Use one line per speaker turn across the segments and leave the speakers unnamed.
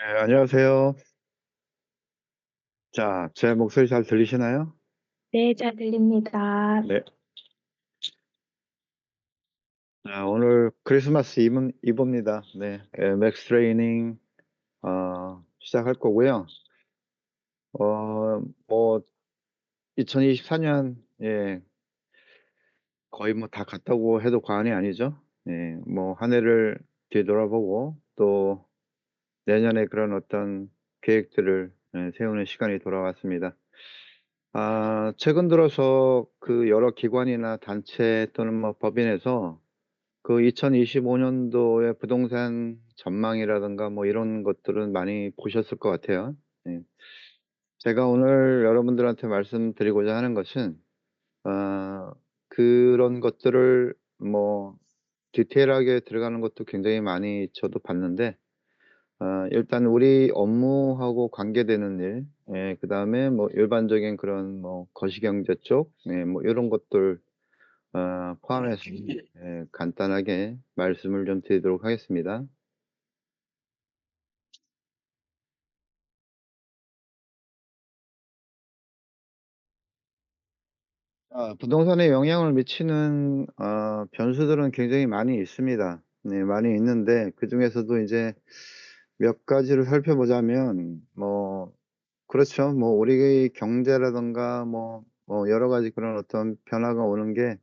네, 안녕하세요. 자, 제 목소리 잘 들리시나요?
네, 잘 들립니다.
네. 자, 오늘 크리스마스 이브입니다. 네. 맥스 트레이닝 시작할 거고요. 뭐 2024년 거의 뭐 다 갔다고 해도 과언이 아니죠. 예. 뭐 한 해를 뒤돌아보고 또 내년에 그런 어떤 계획들을 세우는 시간이 돌아왔습니다. 최근 들어서 그 여러 기관이나 단체 또는 뭐 법인에서 그 2025 년도의 부동산 전망이라든가 뭐 이런 것들은 많이 보셨을 것 같아요. 예. 제가 오늘 여러분들한테 말씀드리고자 하는 것은 아 그런 것들을 뭐 디테일하게 들어가는 것도 굉장히 많이 저도 봤는데 일단 우리 업무하고 관계되는 일, 그다음에 뭐 일반적인 그런 뭐 거시경제 쪽, 뭐 요런 것들 포함해서 간단하게 말씀을 좀 드리도록 하겠습니다. 부동산에 영향을 미치는 변수들은 굉장히 많이 있습니다. 네, 많이 있는데 그중에서도 이제 몇 가지를 살펴보자면 뭐 그렇죠. 뭐 우리의 경제라든가 뭐 여러 가지 그런 어떤 변화가 오는 게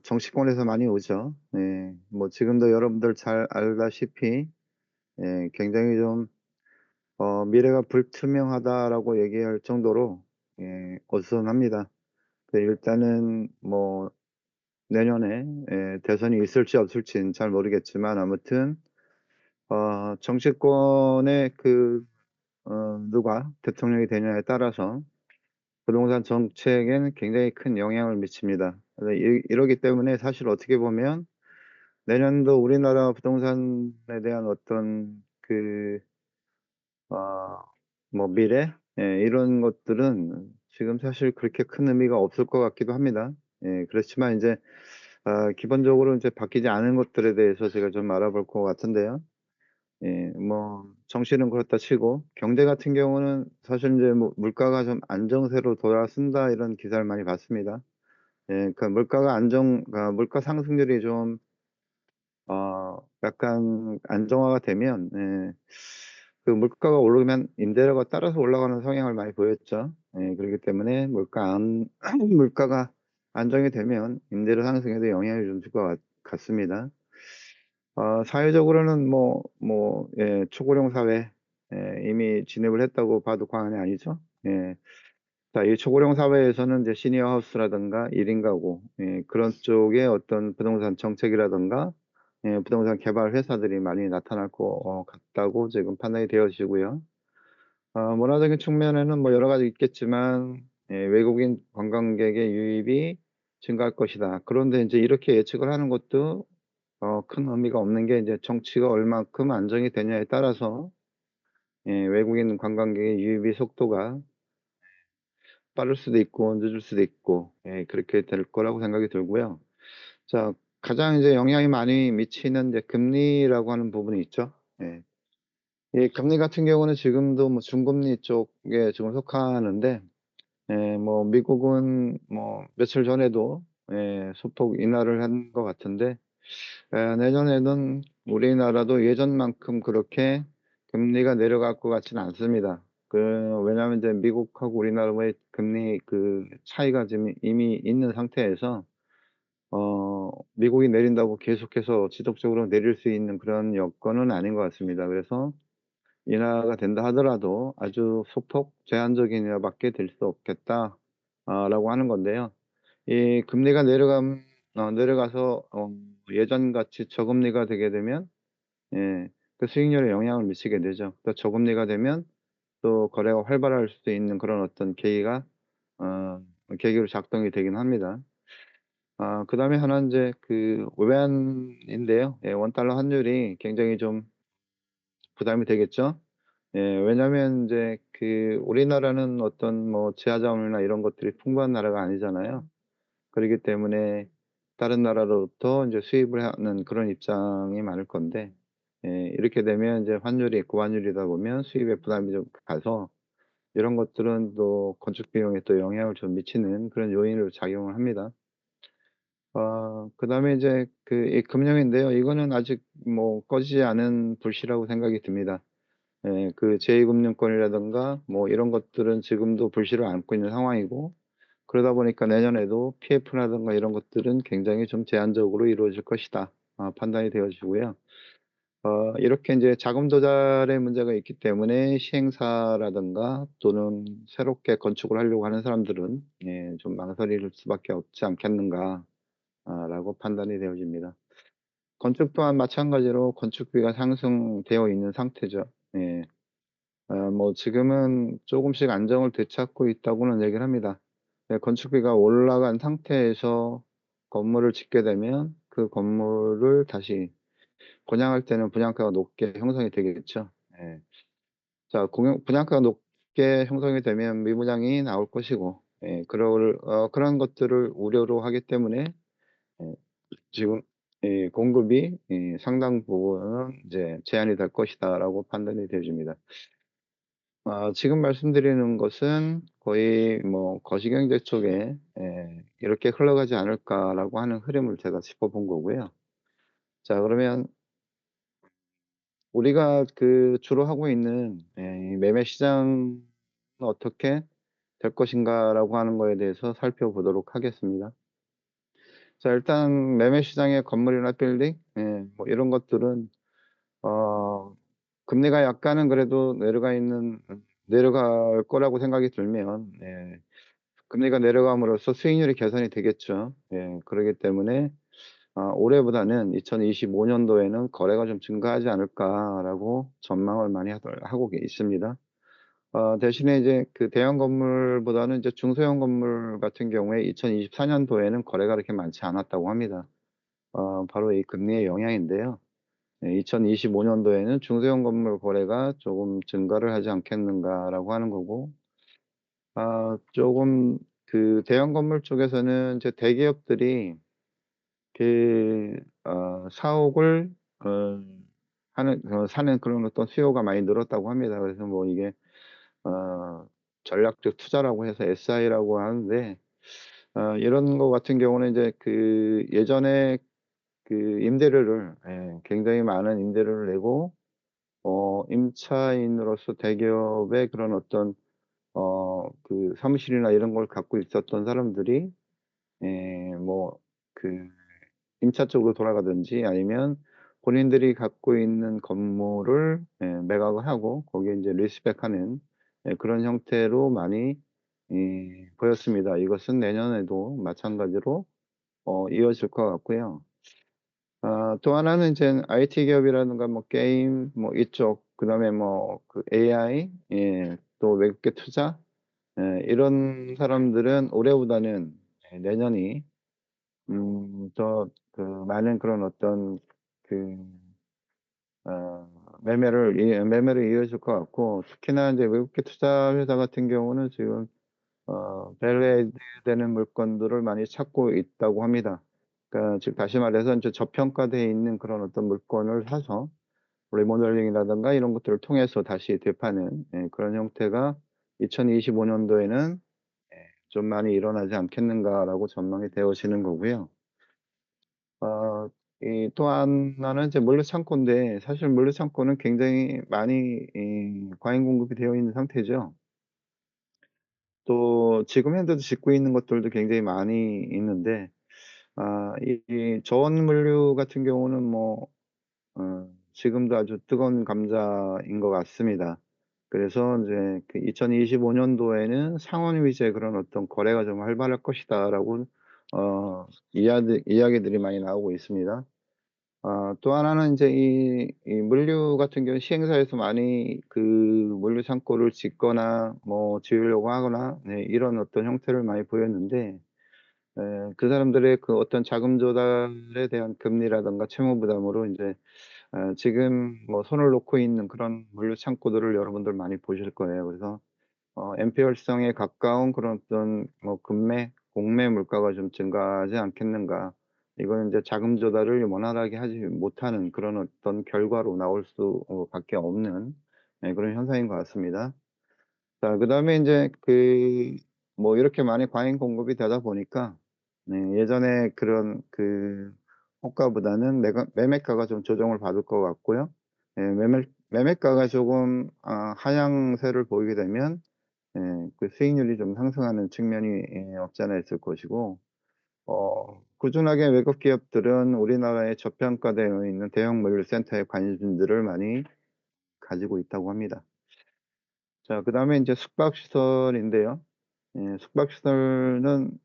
정치권에서 많이 오죠. 네. 뭐 지금도 여러분들 잘 알다시피 굉장히 좀 "미래가 불투명하다."라고 얘기할 정도로 어수선합니다. 일단은 뭐 내년에 대선이 있을지 없을지는 잘 모르겠지만 아무튼 정치권의 누가 대통령이 되냐에 따라서 부동산 정책에는 굉장히 큰 영향을 미칩니다. 그래서 이러기 때문에 사실 어떻게 보면 내년도 우리나라 부동산에 대한 어떤 어 뭐 미래 이런 것들은 지금 사실 그렇게 큰 의미가 없을 것 같기도 합니다. 그렇지만 인제 기본적으로 인제 바뀌지 않은 것들에 대해서 제가 좀 알아볼 것 같은데요. 뭐 정치는 그렇다 치고 경제 같은 경우는 사실 인제 뭐 "물가가 좀 안정세로 돌아선다." 이런 기사를 많이 봤습니다. 그러니까 물가 상승률이 좀 약간 안정화가 되면 그 물가가 오르면 임대료가 따라서 올라가는 성향을 많이 보였죠. 그렇기 때문에 물가가 안정이 되면 임대료 상승에도 영향을 좀 줄 것 같습니다. 사회적으로는 초고령 사회 이미 진입을 했다고 봐도 과언이 아니죠. 예. 자, 이 초고령 사회에서는 이제 시니어 하우스라든가 1인 가구 그런 쪽의 어떤 부동산 정책이라든가 부동산 개발 회사들이 많이 나타날 것 같다고 지금 판단이 되어지고요. 문화적인 측면에는 뭐 여러 가지 있겠지만 외국인 관광객의 유입이 증가할 것이다. 그런데 인제 이렇게 예측을 하는 것도 큰 의미가 없는 게 이제 정치가 얼마큼 안정이 되냐에 따라서 외국인 관광객의 유입의 속도가 빠를 수도 있고 늦을 수도 있고 그렇게 될 거라고 생각이 들고요. 자, 가장 이제 영향이 많이 미치는 이제 금리라고 하는 부분이 있죠. 예. 이 금리 같은 경우는 지금도 뭐 중금리 쪽에 지금 속하는데 뭐 미국은 뭐 며칠 전에도 소폭 인하를 한 것 같은데 내년에는 우리나라도 예전만큼 그렇게 금리가 내려갈 것 같지는 않습니다. 왜냐하면 이제 미국하고 우리나라의 금리 차이가 지금 이미 있는 상태에서 미국이 내린다고 계속해서 지속적으로 내릴 수 있는 그런 여건은 아닌 것 같습니다. 그래서 인하가 된다 하더라도 아주 소폭 제한적인 인하밖에 될 수 없겠다 라고 하는 건데요. 이 금리가 내려가서 예전같이 저금리가 되게 되면 그 수익률에 영향을 미치게 되죠. 또 저금리가 되면 또 거래가 활발할 수도 있는 그런 어떤 어 계기로 작동이 되긴 합니다. 그다음에 하나는 인제 외환인데요. 원달러 환율이 굉장히 좀 부담이 되겠죠. 왜냐하면 인제 우리나라는 어떤 뭐 지하자원이나 이런 것들이 풍부한 나라가 아니잖아요. 그러기 때문에 다른 나라로부터 인제 수입을 하는 그런 입장이 많을 건데 이렇게 되면 이제 환율이 고환율이다 보면 수입에 부담이 좀 가서 이런 것들은 또 건축 비용에 또 영향을 좀 미치는 그런 요인으로 작용을 합니다. 그다음에 이제 이 금융인데요. 이거는 아직 뭐 꺼지지 않은 불씨라고 생각이 듭니다. 제2금융권이라든가 뭐 이런 것들은 지금도 불씨를 안고 있는 상황이고, 그러다 보니까 내년에도 PF라든가 이런 것들은 굉장히 좀 제한적으로 이루어질 것이다, 판단이 되어지고요. 이렇게 인제 자금 조달의 문제가 있기 때문에 시행사라든가 또는 새롭게 건축을 하려고 하는 사람들은 좀 망설일 수밖에 없지 않겠는가, 라고 판단이 되어집니다. 건축 또한 마찬가지로 건축비가 상승되어 있는 상태죠. 예. 뭐 지금은 쪼금씩 안정을 되찾고 있다고는 얘기를 합니다. 건축비가 올라간 상태에서 건물을 짓게 되면 그 건물을 다시 분양할 때는 분양가가 높게 형성이 되겠죠. 예. 자, 분양가가 높게 형성이 되면 미분양이 나올 것이고, 그런 것들을 우려로 하기 때문에 예 지금 이 공급이 상당 부분은 이제 제한이 될 것이다라고 판단이 되어집니다. 지금 말씀드리는 것은 거의 뭐 거시경제 쪽에 '이렇게 흘러가지 않을까.'라고 하는 흐름을 제가 짚어 본 거고요. 자, 그러면 우리가 주로 하고 있는 이 매매 시장은 어떻게 될 것인가라고 하는 거에 대해서 살펴보도록 하겠습니다. 자, 일단 매매 시장의 건물이나 빌딩 뭐 이런 것들은 어 금리가 약간은 그래도 내려갈 거라고 생각이 들면 금리가 내려감으로써 수익률이 개선이 되겠죠. 그러기 때문에 올해보다는 2025 년도에는 '거래가 좀 증가하지 않을까.'라고 전망을 많이 하고 있습니다. 대신에 이제 대형 건물보다는 이제 중소형 건물 같은 경우에 2024 년도에는 거래가 그렇게 많지 않았다고 합니다. 바로 이 금리의 영향인데요. 2025 년도에는 '중소형 건물 거래가 조금 증가를 하지 않겠는가.'라고 하는 거고, 조금 대형 건물 쪽에서는 이제 대기업들이 사옥을 어 사는 그런 어떤 수요가 많이 늘었다고 합니다. 그래서 뭐 이게 어 전략적 투자라고 해서 SI라고 하는데, 이런 거 같은 경우는 이제 예전에 임대료를 굉장히 많은 임대료를 내고 임차인으로서 대기업의 그런 어떤 사무실이나 이런 걸 갖고 있었던 사람들이 뭐 임차 쪽으로 돌아가든지 아니면 본인들이 갖고 있는 건물을 매각을 하고 거기에 인제 리스백하는 그런 형태로 많이 보였습니다. 이것은 내년에도 마찬가지로 이어질 것 같고요. 또 하나는 인제 IT 기업이라든가 뭐 게임 뭐 이쪽, 그다음에 뭐 AI, 또 외국계 투자, 이런 사람들은 올해보다는 내년이 더 많은 그런 어떤 그 매매를 이어질 것 같고, 특히나 인제 외국계 투자 회사 같은 경우는 지금 밸류에이드 되는 물건들을 많이 찾고 있다고 합니다. 그러니까 즉 다시 말해서 인제 저평가되어 있는 그런 어떤 물건을 사서 리모델링이라든가 이런 것들을 통해서 다시 되파는 그런 형태가 2025 년도에는 좀 많이 일어나지 않겠는가라고 전망이 되어지는 거고요. 이 또 하나는 이제 물류창고인데, 사실 물류창고는 굉장히 많이 과잉 공급이 되어 있는 상태죠. 또 지금 현재도 짓고 있는 것들도 굉장히 많이 있는데, 이 저온 물류 같은 경우는 뭐 지금도 아주 뜨거운 감자인 것 같습니다. 그래서 인제 2025 년도에는 상원 위주의 그런 어떤 거래가 좀 활발할 것이다라고 이야기들이 많이 나오고 있습니다. 또 하나는 인제 물류 같은 경우는 시행사에서 많이 물류 창고를 짓거나 뭐 지으려고 하거나 이런 어떤 형태를 많이 보였는데, 그 사람들의 어떤 자금 조달에 대한 금리라든가 채무 부담으로 인제 지금 뭐 손을 놓고 있는 그런 물류 창고들을 여러분들 많이 보실 거예요. 그래서 엔페월성에 가까운 그런 어떤 뭐 공매 물가가 좀 증가하지 않겠는가. 이거는 이제 자금 조달을 원활하게 하지 못하는 그런 어떤 결과로 나올 수 밖에 없는 그런 현상인 것 같습니다. 자, 그다음에 인제 뭐 이렇게 많이 과잉 공급이 되다 보니까 예전에 그런 호가보다는 매가 매매가가 좀 조정을 받을 것 같고요. 매매가가 조금 하향세를 보이게 되면 수익률이 좀 상승하는 측면이 없지 않아 있을 것이고, 꾸준하게 외국 기업들은 우리나라에 저평가되어 있는 대형 물류센터의 관심들을 많이 가지고 있다고 합니다. 자, 그다음에 인제 숙박시설인데요. 숙박시설은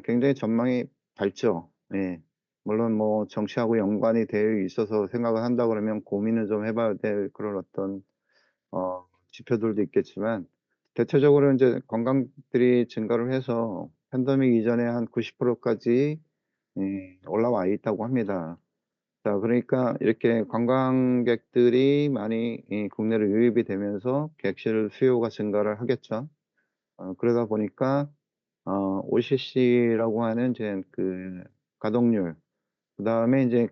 굉장히 전망이 밝죠. 예. 물론 뭐 정치하고 연관이 되어 있어서 생각을 한다 그러면 고민을 좀 해 봐야 될 그런 어떤 지표들도 있겠지만, 대체적으로 인제 관광객들이 증가를 해서 팬데믹 이전에 한 90% 까지 올라와 있다고 합니다. 자, 그러니까 이렇게 관광객들이 많이 국내로 유입이 되면서 객실 수요가 증가를 하겠죠. 그러다 보니까 OCC라고 하는 이제 가동률, 그다음에 인제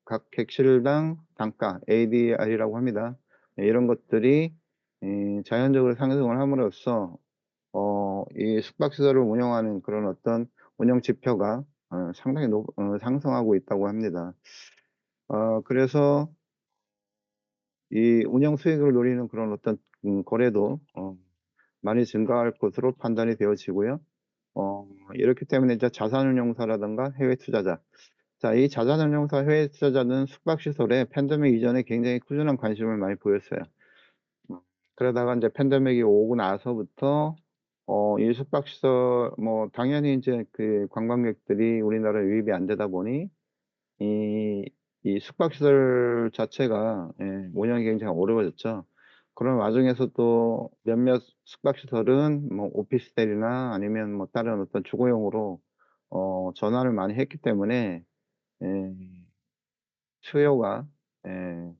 각 객실당 단가 ADR이라고 합니다. 이런 것들이 자연적으로 상승을 함으로써 이 숙박시설을 운영하는 그런 어떤 운영 지표가 상당히 상승하고 있다고 합니다. 그래서 이 운영 수익을 노리는 그런 어떤 거래도 많이 증가할 것으로 판단이 되어지고요. 이렇기 때문에 이제 자산운용사라든가 해외 투자자, 자, 이 자산운용사 해외 투자자는 숙박시설에 팬데믹 이전에 굉장히 꾸준한 관심을 많이 보였어요. 음 그러다가 인제 팬데믹이 오고 나서부터 이 숙박시설, 뭐 당연히 인제 관광객들이 우리나라에 유입이 안 되다 보니 이 숙박시설 자체가 운영이 굉장히 어려워졌죠. 그런 와중에서 또 몇몇 숙박시설은 뭐 오피스텔이나 아니면 뭐 다른 어떤 주거용으로 전환을 많이 했기 때문에 예 수요가 예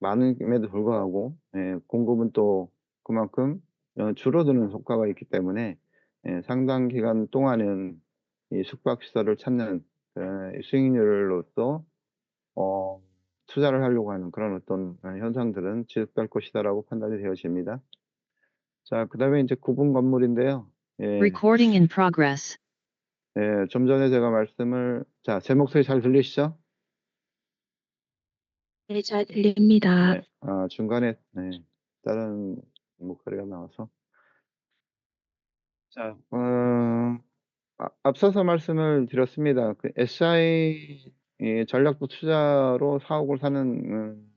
많음에도 불구하고 공급은 또 그만큼 줄어드는 효과가 있기 때문에 상당 기간 동안은 이 숙박시설을 찾는 수익률로서 어 투자를 하려고 하는 그런 어떤 현상들은 지속될 것이다라고 판단이 되어집니다. 자, 그다음에 인제 구분 건물인데요. 예.
Recording in progress.
좀 전에 제가 말씀을, 자, 제 목소리 잘 들리시죠?
네, 잘 들립니다.
네. 중간에 다른 목소리가 나와서. 자, 앞서서 말씀을 드렸습니다. SI 이 전략도 투자로 사옥을 사는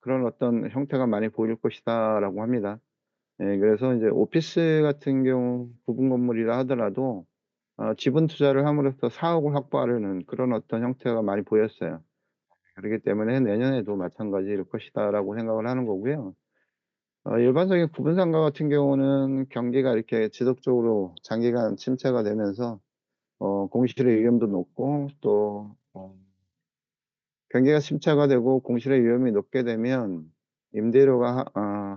그런 어떤 형태가 많이 보일 것이다라고 합니다. 그래서 이제 오피스 같은 경우 부분 건물이라 하더라도 지분 투자를 함으로써 사옥을 확보하려는 그런 어떤 형태가 많이 보였어요. 그렇기 때문에 내년에도 마찬가지일 것이다라고 생각을 하는 거고요. 일반적인 부분 상가 같은 경우는 경기가 이렇게 지속적으로 장기간 침체가 되면서 공실의 위험도 높고, 또 경기가 침체가 되고 공실의 위험이 높게 되면 임대료가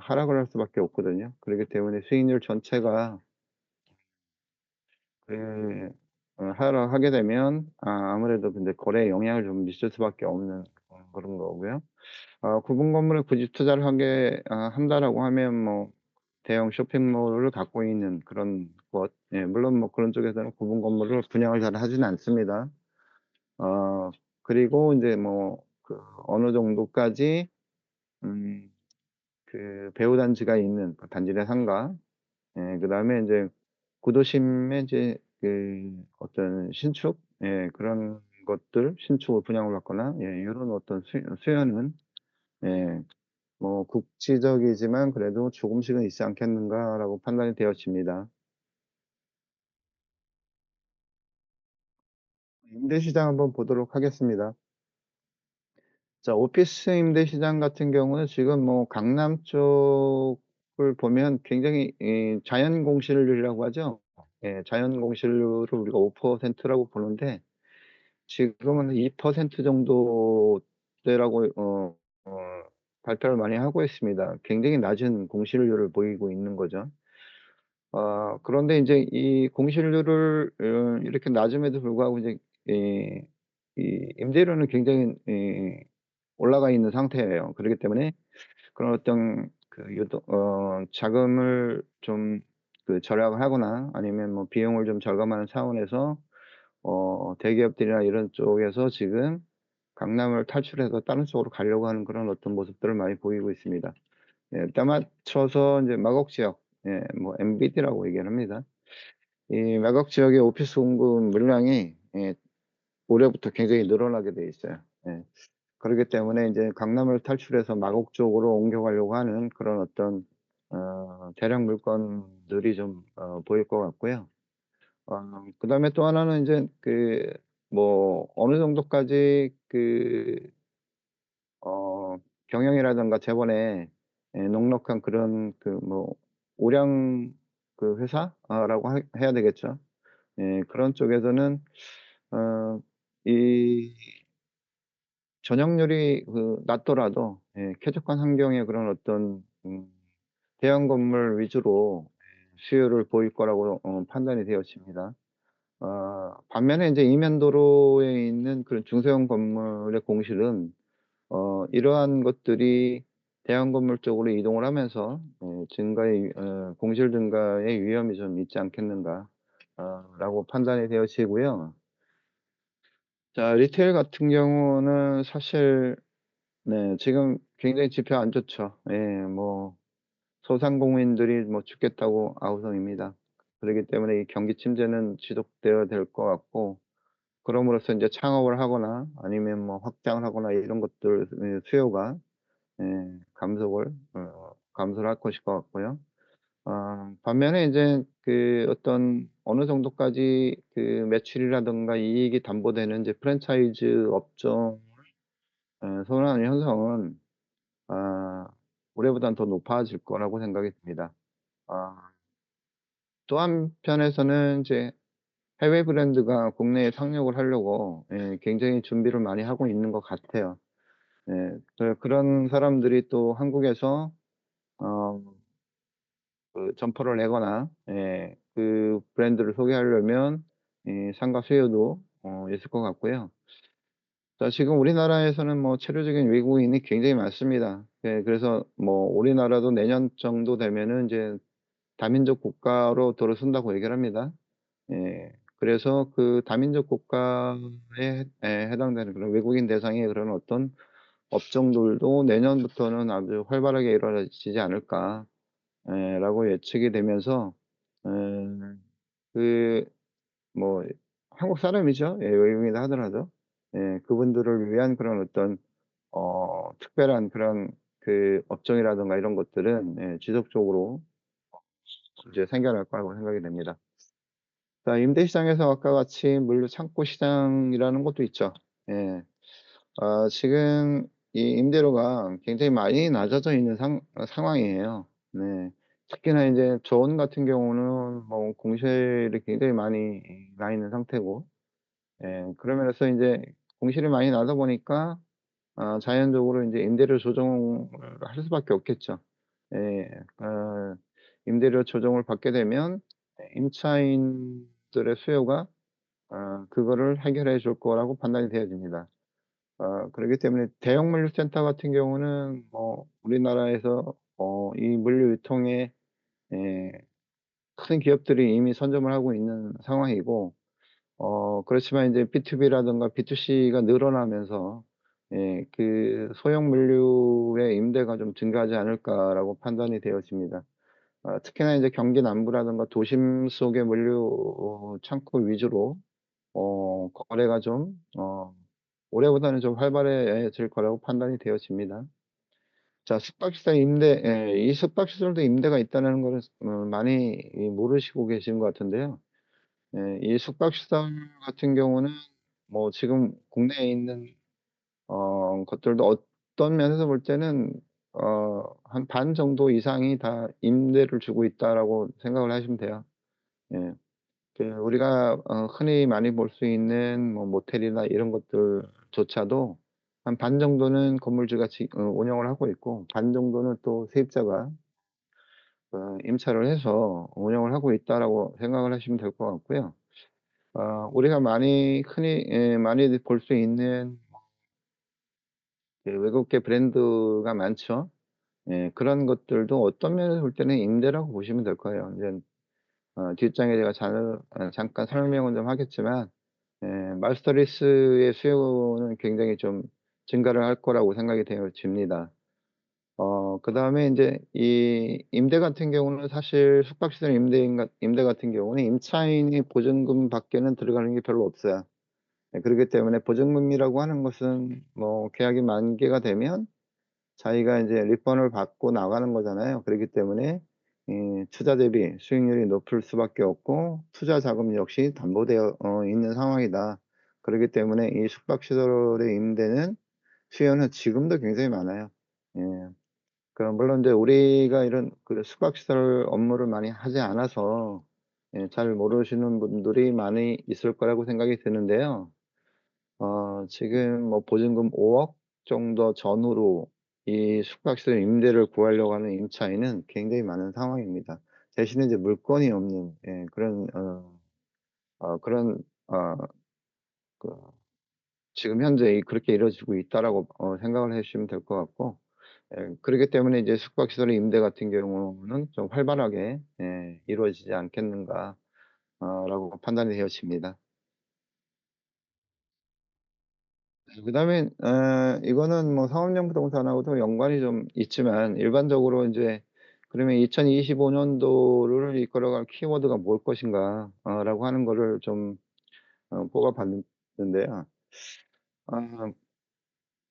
하락을 할 수밖에 없거든요. 그렇기 때문에 수익률 전체가 하락하게 되면 아무래도 근데 거래에 영향을 좀 미칠 수밖에 없는 그런 거고요. 구분 건물에 굳이 투자를 한다라고 하면 뭐 대형 쇼핑몰을 갖고 있는 그런 것, 물론 뭐 그런 쪽에서는 구분 건물을 분양을 잘 하지는 않습니다. 그리고 인제 뭐 어느 정도까지 음 배후 단지가 있는 단지 내 상가, 그다음에 인제 구도심에 이제 어떤 신축, 그런 것들, 신축을 분양을 받거나 요런 어떤 수요는 예 뭐 '국지적이지만 그래도 조금씩은 있지 않겠는가.'라고 판단이 되어집니다. 임대 시장 한번 보도록 하겠습니다. 자, 오피스 임대 시장 같은 경우는 지금 뭐 강남 쪽을 보면 굉장히 이 자연 공실률이라고 하죠. 자연 공실률을 우리가 5%라고 보는데 지금은 2% 정도대라고 발표를 많이 하고 있습니다. 굉장히 낮은 공실률을 보이고 있는 거죠. 그런데 인제 이 공실률을 이렇게 낮음에도 불구하고 이제 이 임대료는 굉장히 올라가 있는 상태예요. 그렇기 때문에 그런 어떤 유도 자금을 좀 절약을 하거나 아니면 뭐 비용을 좀 절감하는 차원에서 대기업들이나 이런 쪽에서 지금 강남을 탈출해서 다른 쪽으로 가려고 하는 그런 어떤 모습들을 많이 보이고 있습니다. 예, 때 맞춰서 인제 마곡 지역, 예, 뭐 MBD라고 얘기를 합니다. 이 마곡 지역의 오피스 공급 물량이 올해부터 굉장히 늘어나게 돼 있어요. 예. 그러기 때문에 인제 강남을 탈출해서 마곡 쪽으로 옮겨가려고 하는 그런 어떤 대량 물건들이 좀 보일 것 같고요. 그다음에 또 하나는 인제 뭐 어느 정도까지 어 경영이라든가 재벌의 넉넉한 그런 뭐 우량 회사 라고 해야 되겠죠. 예, 그런 쪽에서는 어 이 전역률이 낮더라도 쾌적한 환경의 그런 어떤 대형 건물 위주로 수요를 보일 거라고 판단이 되어집니다. 반면에 인제 이면도로에 있는 그런 중소형 건물의 공실은 이러한 것들이 대형 건물 쪽으로 이동을 하면서 증가의 공실 증가의 위험이 좀 있지 않겠는가 라고 판단이 되어지고요. 자, 리테일 같은 경우는 사실 네, 지금 굉장히 지표 안 좋죠. 예, 뭐 소상공인들이 뭐 죽겠다고 아우성입니다. 그렇기 때문에 이 경기 침체는 지속되어야 될 것 같고, 그럼으로써 인제 창업을 하거나 아니면 뭐 확장을 하거나 이런 것들 수요가 감소를 할 것일 것 같고요. 반면에 인제 어떤 어느 정도까지 매출이라든가 이익이 담보되는 이제 프랜차이즈 업종을 선호하는 현상은 아 올해보다는 더 높아질 거라고 생각이 듭니다. 아 또 한편에서는 이제 해외 브랜드가 국내에 상륙을 하려고 굉장히 준비를 많이 하고 있는 것 같아요. 예. 그런 사람들이 또 한국에서 어 점포를 내거나 브랜드를 소개하려면 이 상가 수요도 있을 것 같고요. 자, 지금 우리나라에서는 뭐 체류적인 외국인이 굉장히 많습니다. 예, 그래서 뭐 우리나라도 내년 정도 되면은 이제 다민족 국가로 들어선다고 얘기를 합니다. 예. 그래서 그 다민족 국가에 해당되는 그런 외국인 대상의 그런 어떤 업종들도 내년부터는 아주 활발하게 이루어지지 않을까 라고 예측이 되면서 에 그 뭐 한국 사람이죠. 예, 외국인이다 하더라도. 예, 그분들을 위한 그런 어떤 특별한 그런 업종이라든가 이런 것들은 지속적으로 이제 생겨날 거라고 생각이 됩니다. 자, 임대 시장에서 아까 같이 물류 창고 시장이라는 것도 있죠. 예. 지금 이 임대료가 굉장히 많이 낮아져 있는 상황이에요. 네. 특히나 인제 저원 같은 경우는 뭐 공실이 굉장히 많이 나 있는 상태고, 그러면서 인제 공실이 많이 나다 보니까 자연적으로 인제 임대료 조정을 할 수밖에 없겠죠. 예. 임대료 조정을 받게 되면 임차인들의 수요가 그거를 해결해 줄 거라고 판단이 되어집니다. 그러기 때문에 대형 물류센터 같은 경우는 뭐 우리나라에서 이 물류 유통에 예 큰 기업들이 이미 선점을 하고 있는 상황이고, 그렇지만 인제 B2B라든가 B2C가 늘어나면서 소형 물류의 임대가 좀 증가하지 않을까라고 판단이 되어집니다. 특히나 이제 경기 남부라든가 도심 속의 물류 창고 위주로 거래가 좀 올해보다는 좀 활발해질 거라고 판단이 되어집니다. 자, 숙박시설 임대, 이 숙박시설도 임대가 있다는 거를 많이 모르시고 계시는 것 같은데요. 이 숙박시설 같은 경우는 뭐 지금 국내에 있는 것들도 어떤 면에서 볼 때는 한 반 정도 이상이 다 임대를 주고 있다라고 생각을 하시면 돼요. 예. 우리가 흔히 많이 볼 수 있는 뭐 모텔이나 이런 것들조차도 한 반 정도는 건물주가 운영을 하고 있고, 반 정도는 또 세입자가 임차를 해서 운영을 하고 있다라고 생각을 하시면 될 것 같고요. 우리가 많이 흔히 많이 볼 수 있는 그 외국계 브랜드가 많죠. 예. 그런 것들도 어떤 면에서 볼 때는 임대라고 보시면 될 거예요. 인제 뒷장에 제가 잠깐 설명은 좀 하겠지만 예 마스터리스의 수요는 굉장히 좀 증가를 할 거라고 생각이 되어집니다. 그다음에 인제 이 임대 같은 경우는 사실 숙박시설 임대 같은 경우는 임차인이 보증금 밖에는 들어가는 게 별로 없어요. 예 그렇기 때문에 보증금이라고 하는 것은 뭐 계약이 만기가 되면 자기가 인제 리펀을 받고 나가는 거잖아요. 그렇기 때문에 이 투자 대비 수익률이 높을 수밖에 없고 투자 자금 역시 담보되어 있는 상황이다. 그러기 때문에 이 숙박시설의 임대는 수요는 지금도 굉장히 많아요. 예. 물론 인제 우리가 이런 그 숙박시설 업무를 많이 하지 않아서 예 잘 모르시는 분들이 많이 있을 거라고 생각이 드는데요. 지금 뭐 보증금 5억 정도 전후로 이 숙박시설 임대를 구하려고 하는 임차인은 굉장히 많은 상황입니다. 대신에 이제 물건이 없는 예 그런 그런 어 그 지금 현재 그렇게 이루어지고 있다라고 생각을 해 주시면 될 것 같고 예 그러기 때문에 이제 숙박시설 임대 같은 경우는 좀 활발하게 예 이루어지지 않겠는가 라고 판단이 되어집니다. 그다음에 이거는 뭐 상업용 부동산하고도 연관이 좀 있지만 일반적으로 인제 그러면 2025 년도를 이끌어갈 키워드가 무엇 것인가 라고 하는 거를 좀 뽑아 봤는데요. 아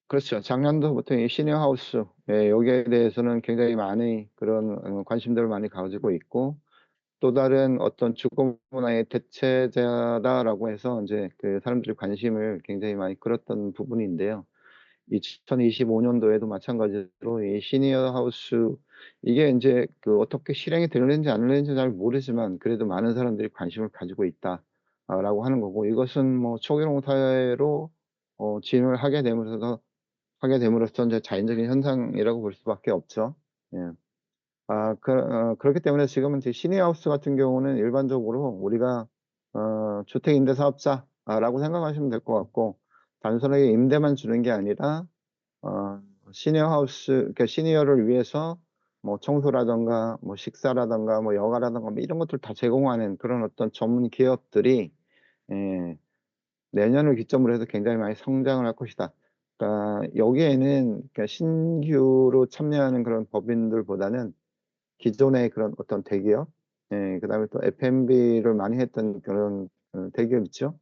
그렇죠. 작년도부터 이 시니어 하우스 예 여기에 대해서는 굉장히 많이 그런 관심들을 많이 가지고 있고 또 다른 어떤 '주거 문화의 대체제다.'라고 해서 인제 그 사람들이 관심을 굉장히 많이 끌었던 부분인데요. 2025 년도에도 마찬가지로 이 시니어 하우스 이게 인제 그 어떻게 실행이 되는지 안 되는지 잘 모르지만 그래도 많은 사람들이 관심을 가지고 있다 라고 하는 거고 이것은 뭐 초기동 사회로 진입을 하게 됨으로써 인제 자연적인 현상이라고 볼 수밖에 없죠. 예. 그렇기 때문에 지금은 이제 시니어 하우스 같은 경우는 일반적으로 우리가 주택 임대 사업자라고 생각하시면 될 것 같고 단순하게 임대만 주는 게 아니라 시니어 하우스 그러니까 시니어를 위해서 뭐 청소라든가 뭐 식사라든가 뭐 여가라든가 뭐 이런 것들 다 제공하는 그런 어떤 전문 기업들이 예 내년을 기점으로 해서 굉장히 많이 성장을 할 것이다. 그러니까 여기에는 그러니까 신규로 참여하는 그런 법인들보다는 기존의 그런 어떤 대기업 예 그다음에 또 F&B를 많이 했던 그런 대기업 있죠.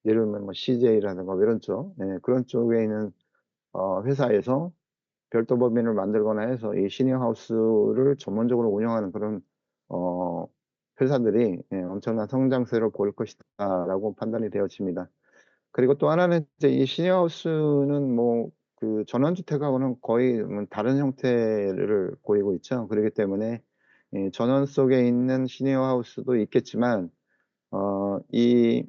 예를 들면 뭐 CJ라든가 뭐 이런 쪽 예 그런 쪽에 있는 회사에서 별도 법인을 만들거나 해서 이 시니어 하우스를 전문적으로 운영하는 그런 어 회사들이 예 '엄청난 성장세를 보일 것이다.'라고 판단이 되어집니다. 그리고 또 하나는 이제 이 시니어 하우스는 뭐 그 전원주택하고는 거의 다른 형태를 보이고 있죠. 그러기 때문에 이 전원 속에 있는 시니어 하우스도 있겠지만 이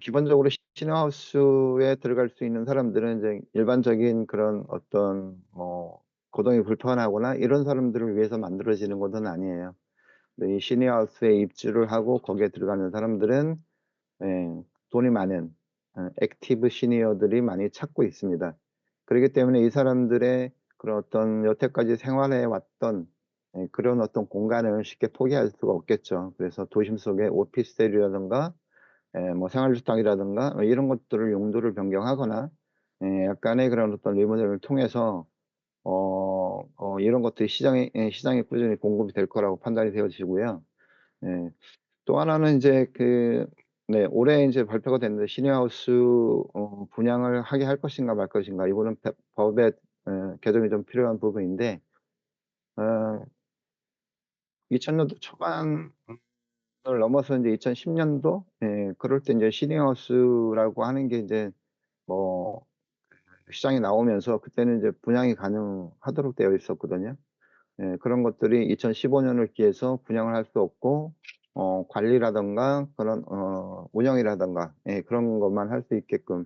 기본적으로 시니어 하우스에 들어갈 수 있는 사람들은 이제 일반적인 그런 어떤 뭐 거동이 불편하거나 이런 사람들을 위해서 만들어지는 것은 아니에요. 근데 이 시니어 하우스에 입주를 하고 거기에 들어가는 사람들은 예 돈이 많은 액티브 시니어들이 많이 찾고 있습니다. 그러기 때문에 이 사람들의 그런 어떤 여태까지 생활해 왔던 예 그런 어떤 공간을 쉽게 포기할 수가 없겠죠. 그래서 도심 속의 오피스텔이라든가 뭐 생활주택이라든가 이런 것들을 용도를 변경하거나 약간의 그런 어떤 리모델링을 통해서 이런 것들이 시장에 꾸준히 공급이 될 거라고 판단이 되어지고요. 예. 또 하나는 인제 네 올해 인제 발표가 됐는데 시니어 하우스 분양을 하게 할 것인가 말 것인가 이거는 법의 개정이 좀 필요한 부분인데 어 2000 년도 초반을 넘어서 인제 2010 년도 그럴 때 인제 시니어 하우스라고 하는 게 인제 뭐 시장에 나오면서 그때는 이제 분양이 가능하도록 되어 있었거든요. 예 그런 것들이 2015 년을 기해서 분양을 할 수 없고 관리라든가 그런 운영이라든가 예 그런 것만 할 수 있게끔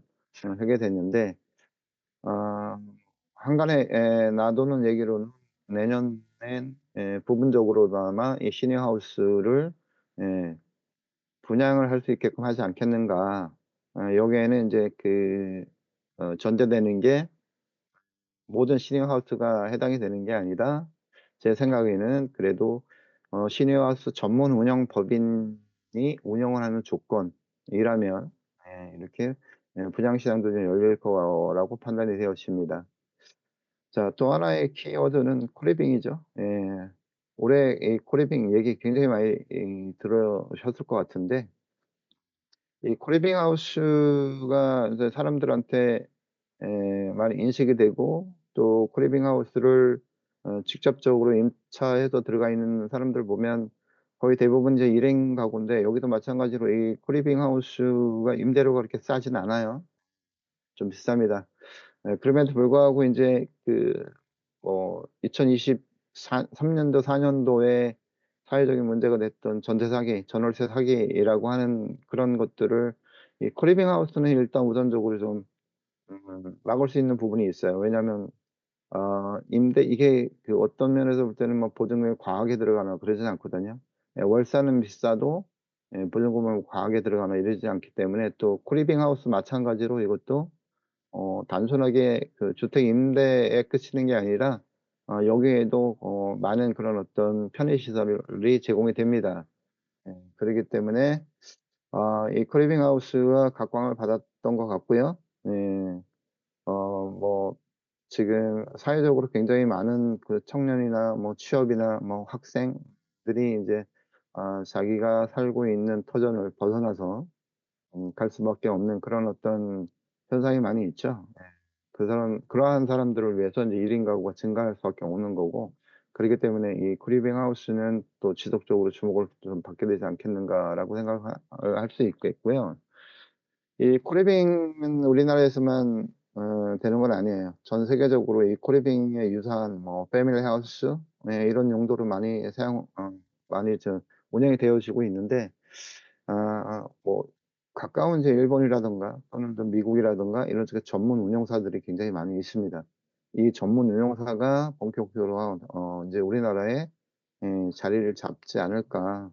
하게 됐는데 어 한간에 놔두는 얘기로는 내년엔 부분적으로나마 이 시니어 하우스를 예 분양을 할 수 있게끔 하지 않겠는가. 여기에는 인제 전제되는 게 모든 시니어하우스가 해당이 되는 게 아니라 제 생각에는 그래도 시니어하우스 전문 운영 법인이 운영을 하는 조건이라면 이렇게 분양 시장도 좀 열릴 거라고 판단이 되어집니다. 자, 또 하나의 키워드는 코리빙이죠. 예. 올해 이 코리빙 얘기 굉장히 많이 들으셨을 것 같은데, 이 코리빙 하우스가 이제 사람들한테 많이 인식이 되고, 또 코리빙 하우스를 직접적으로 임차해서 들어가 있는 사람들 보면 거의 대부분 이제 1인 가구인데, 여기도 마찬가지로 이 코리빙 하우스가 임대료가 그렇게 싸진 않아요. 좀 비쌉니다. 그럼에도 불구하고 인제 2024 3 년도 4 년도에 사회적인 문제가 됐던 전세 사기, 전월세 사기라고 하는 그런 것들을 이 코리빙 하우스는 일단 우선적으로 좀 막을 수 있는 부분이 있어요. 왜냐하면 임대 이게 어떤 면에서 볼 때는 뭐 보증금이 과하게 들어가거나 그러진 않거든요. 월세는 비싸도 보증금을 과하게 들어가거나 이러지 않기 때문에, 또 코리빙 하우스 마찬가지로 이것도 단순하게 주택 임대에 그치는 게 아니라 여기에도 많은 그런 어떤 편의 시설이 제공이 됩니다. 그러기 때문에 이 크리빙 하우스가 각광을 받았던 것 같고요. 예. 뭐 지금 사회적으로 굉장히 많은 청년이나 뭐 취업이나 뭐 학생들이 인제 자기가 살고 있는 터전을 벗어나서 갈 수밖에 없는 그런 어떤 현상이 많이 있죠. 그러한 사람들을 위해서 인제 1인 가구가 증가할 수밖에 없는 거고, 그러기 때문에 이 크리빙 하우스는 또 지속적으로 주목을 좀 받게 되지 않겠는가라고 생각하 할 수 있겠고요. 이 코리빙은 우리나라에서만 되는 건 아니에요. 전 세계적으로 이 코리빙에 유사한 뭐 패밀리 하우스 이런 용도로 많이 운영이 되어지고 있는데, 뭐 가까운 이제 일본이라든가 또는 또 미국이라든가 이런 쪽에 전문 운영사들이 굉장히 많이 있습니다. 이 전문 운영사가 본격적으로 인제 우리나라에 자리를 잡지 않을까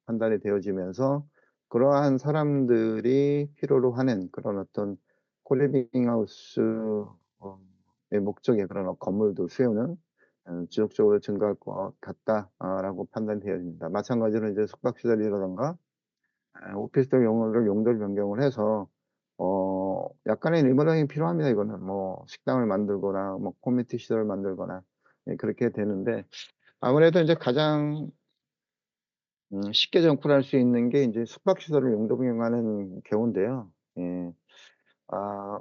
판단이 되어지면서, 그러한 사람들이 필요로 하는 그런 어떤 코리빙 하우스 의 목적의 그런 건물들 수요는 지속적으로 증가할 것 같다 라고 판단이 되어집니다. 마찬가지로 이제 숙박시설이라든가 오피스텔 용도를 변경을 해서 약간의 리모델링이 필요합니다 이거는. 뭐 식당을 만들거나 뭐 커뮤니티 시설을 만들거나 그렇게 되는데, 아무래도 인제 가장 쉽게 접근할 수 있는 게 인제 숙박시설을 용도 변경하는 경우인데요. 예.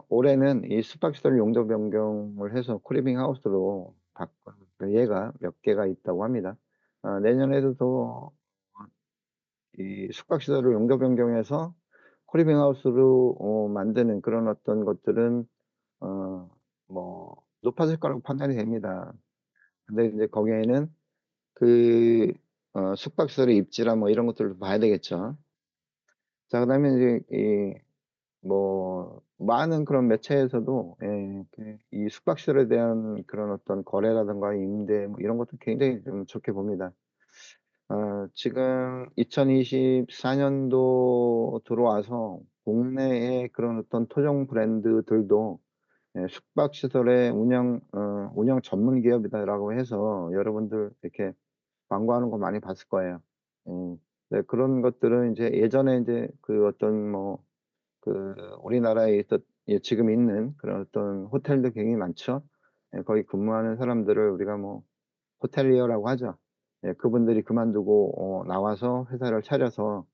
올해는 이 숙박시설 용도 변경을 해서 크리빙 하우스로 바꾼 예가 몇 개가 있다고 합니다. 내년에도 더 이 숙박시설을 용도 변경해서 크리빙 하우스로 만드는 그런 어떤 것들은 어 뭐 높아질 거라고 판단이 됩니다. 근데 인제 거기에는 그 숙박시설의 입지나 뭐 이런 것들도 봐야 되겠죠. 자, 그다음에 이제 많은 그런 매체에서도 이 숙박시설에 대한 그런 어떤 거래라든가 임대 뭐 이런 것도 굉장히 좀 좋게 봅니다. 지금 2024 년도 들어와서 국내의 그런 어떤 토종 브랜드들도 숙박시설의 운영 전문 기업이다라고 해서 여러분들 이렇게 광고하는 거 많이 봤을 거예요. 네, 그런 것들은 인제 예전에 인제 어떤 우리나라에 지금 있는 그런 어떤 호텔들 굉장히 많죠. 거기 근무하는 사람들을 우리가 뭐 호텔리어라고 하죠. 그분들이 그만두고 나와서 회사를 차려서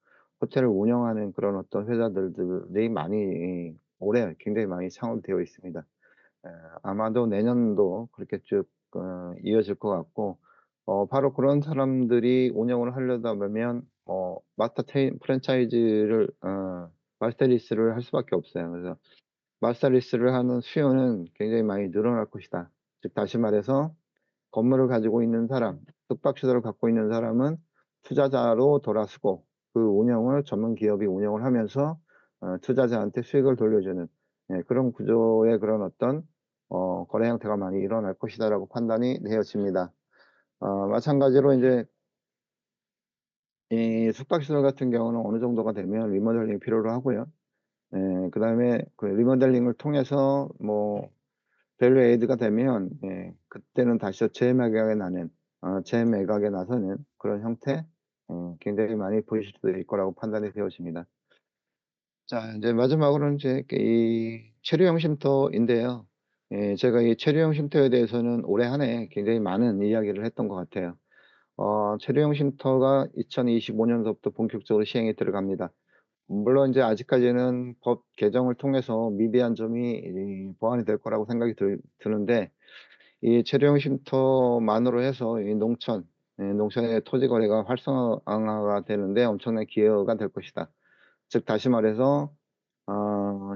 호텔을 운영하는 그런 어떤 회사들이 많이 올해 굉장히 많이 창업되어 있습니다. 예. 아마도 내년도 그렇게 쭉 이어질 것 같고, 바로 그런 사람들이 운영을 하려다 보면 마스터 리스를 할 수밖에 없어요. 그래서 마스터 리스를 하는 수요는 굉장히 많이 늘어날 것이다. 즉 다시 말해서 건물을 가지고 있는 사람, 숙박시설을 갖고 있는 사람은 투자자로 돌아서고, 그 운영을 전문 기업이 운영을 하면서 투자자한테 수익을 돌려주는 그런 구조의 그런 어떤 거래 형태가 많이 일어날 것이다라고 판단이 되어집니다. 마찬가지로 인제 이 숙박시설 같은 경우는 어느 정도가 되면 리모델링이 필요로 하고요. 그다음에 그 리모델링을 통해서 뭐 밸류 에이드가 되면 그때는 다시 재매각에 나는 재매각에 나서는 그런 형태 굉장히 많이 보이실 수도 있을 거라고 판단이 되어집니다. 자 인제 마지막으로는 이제 이 체류형 쉼터인데요. 제가 이 체류형 쉼터에 대해서는 올해 한 해 굉장히 많은 이야기를 했던 것 같아요. 체류형 쉼터가 2025 년서부터 본격적으로 시행에 들어갑니다. 물론 이제 아직까지는 법 개정을 통해서 미비한 점이 보완이 될 거라고 생각이 드는데 이 체류형 쉼터만으로 해서 이 농촌의 토지 거래가 활성화가 되는데 엄청난 기여가 될 것이다. 즉 다시 말해서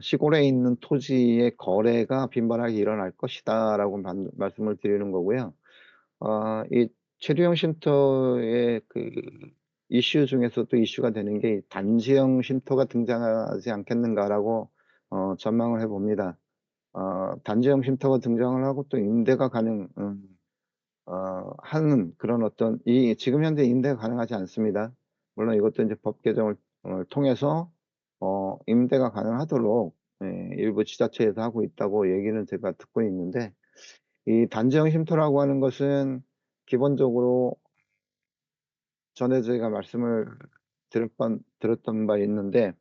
시골에 있는 토지의 거래가 빈번하게 일어날 것이다라고 말씀을 드리는 거고요. 이 체류형 쉼터의 그 이슈 중에서도 이슈가 되는 게 '단지형 쉼터가 등장하지 않겠는가.'라고 전망을 해 봅니다. 단지형 쉼터가 등장을 하고 또 임대가 하는 그런 어떤 이 지금 현재 임대가 가능하지 않습니다. 물론 이것도 인제 법 개정을 통해서 임대가 가능하도록 일부 지자체에서 하고 있다고 얘기는 제가 듣고 있는데 이 단지형 쉼터라고 하는 것은 기본적으로 전에 저희가 말씀을 들었던 바 있는데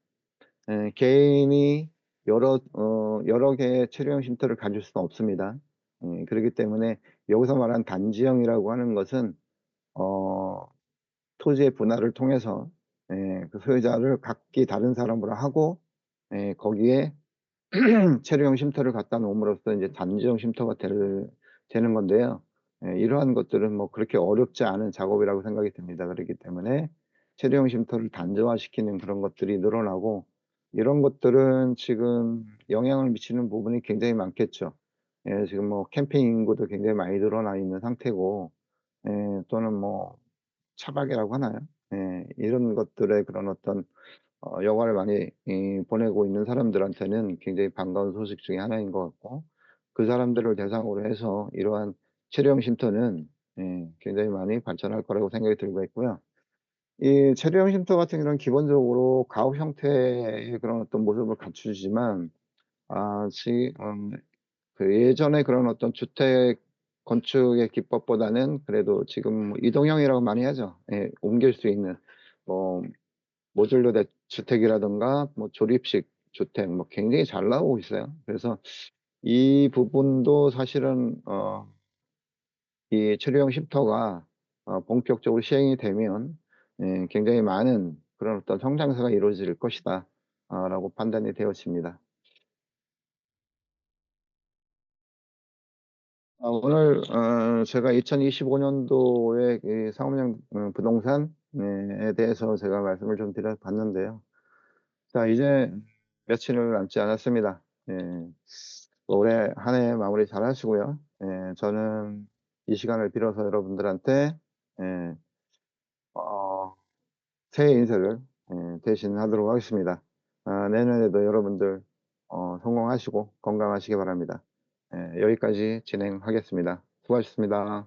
개인이 여러 개의 체류형 쉼터를 가질 수는 없습니다. 그렇기 때문에 여기서 말하는 단지형이라고 하는 것은 어 토지의 분할을 통해서 그 소유자를 각기 다른 사람으로 하고 거기에 체류형 쉼터를 갖다 놓음으로써 인제 단지형 쉼터가 되는 건데요. 이러한 것들은 뭐 그렇게 어렵지 않은 작업이라고 생각이 듭니다. 그렇기 때문에 체류형 쉼터를 단조화시키는 그런 것들이 늘어나고 이런 것들은 지금 영향을 미치는 부분이 굉장히 많겠죠. 지금 뭐 캠핑 인구도 굉장히 많이 늘어나 있는 상태고 또는 뭐 차박이라고 하나요? 이런 것들의 그런 어떤 여가를 많이 보내고 있는 사람들한테는 굉장히 반가운 소식 중에 하나인 것 같고 그 사람들을 대상으로 해서 이러한 체류형 쉼터는 굉장히 많이 발전할 거라고 생각이 들고 있고요. 이 체류형 쉼터 같은 경우는 기본적으로 가옥 형태의 그런 어떤 모습을 갖추지만 지금 그 예전에 그런 어떤 주택 건축의 기법보다는 그래도 지금 뭐 이동형이라고 많이 하죠. 옮길 수 있는 뭐 모듈러 주택이라든가 뭐 조립식 주택 뭐 굉장히 잘 나오고 있어요. 그래서 이 부분도 사실은 이 체류형 쉼터가 본격적으로 시행이 되면 굉장히 많은 그런 어떤 성장세가 이루어질 것이다 라고 판단이 되어집니다. 오늘 제가 2025 년도에 이 상업용 부동산 에 대해서 제가 말씀을 좀 드려 봤는데요. 자 이제 며칠을 남지 않았습니다. 올해 한 해 마무리 잘 하시고요. 저는 이 시간을 빌어서 여러분들한테 예 어 새해 인사를 대신하도록 하겠습니다. 내년에도 여러분들 성공하시고 건강하시기 바랍니다. 여기까지 진행하겠습니다. 수고하셨습니다.